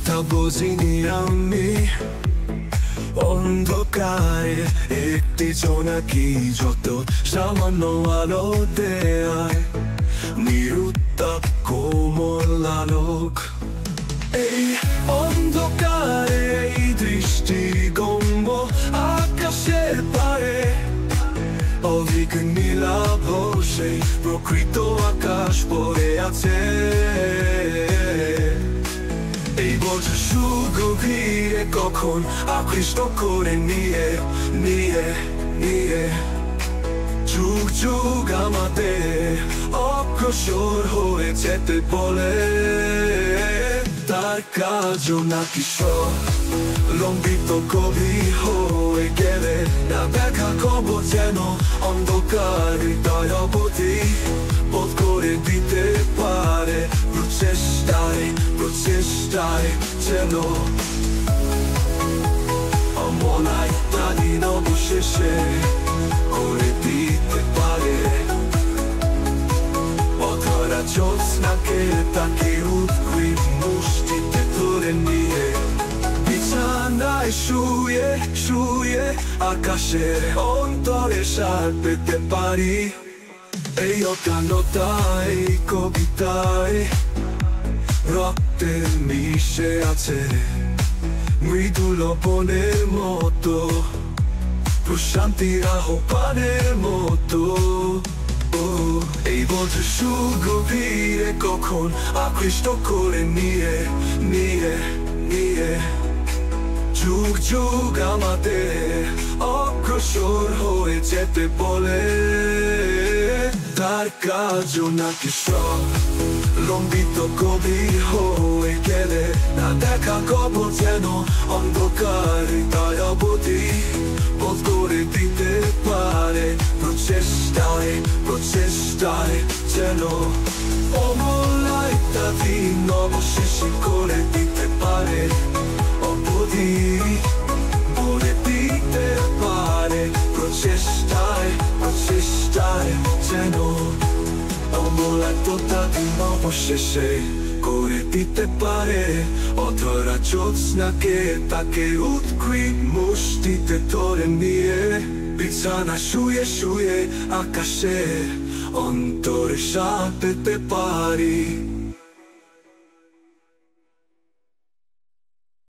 তা বুঝিনি আমি। অন্ধকারে একটি জোনাকি যত সামান্য আলো দেয়, নিরুত্তাপ কোমল আলোক। এই অন্ধকারে এই দৃষ্টিগম্য আকাশের পারে অভিজ্ঞ নীলাভ সেই প্রকৃত আকাশ পড়ে আছে। এই বোঝ সুগভীরে কখন আকৃষ্ট করে নিয়ে নিয়ে নিয়ে যুগ যুগ আমাদের অগ্রসর হয়ে যেতে বলে। তার কাজ নাকি লম্বিত গভীর হয়ে গেলে না দেখা খবর যেন অন্ধকার হৃদয় অবধি বোধ করে দিতে পারে। প্রচেষ্টায় প্রচেষ্টায় যেন অমনায় তাদিন অবশেষে করে দিতে পারে। অধরা জ্যোৎস্নাকে তাকে উদ্গ্রীব মুষ্টিতে ধরে নিয়ে বিছানায় শুয়ে শুয়ে আকাশের অন্তরে সার পেতে পারি। এই অজ্ঞানতায় কবিতায় রক্তে মিশে আছে মৃদু লবণের মতো, প্রশান্তির আহ্বানের মতো। এই বোধ সুগভীরে কখন আকৃষ্ট করে নিয়ে নিয়ে নিয়ে যুগ যুগ আমাদের অগ্রসর হয়ে যেতে বলে। তার কাজ নাকি লম্বিত গভীর হয়ে গেলে না দেখা খবর যেন অন্ধকার হৃদয় অবধি বোধ করে দিতে পারে। প্রচেষ্টায় প্রচেষ্টায় যেন অমলায় তাদিন অবশেষে করে দিতে পারে। অবধি বলে দিতে পারে। প্রচেষ্টায় প্রচেষ্টায় যেন অমলায় তাদিন অবশেষে করে দিতে পারে। অধরা জ্যোৎস্নাকে তাকে উদ্গ্রীব মুষ্টিতে ধরে নিয়ে বিছানা শুয়ে শুয়ে আকাশে অন্তরে সাথ পেতে পারি।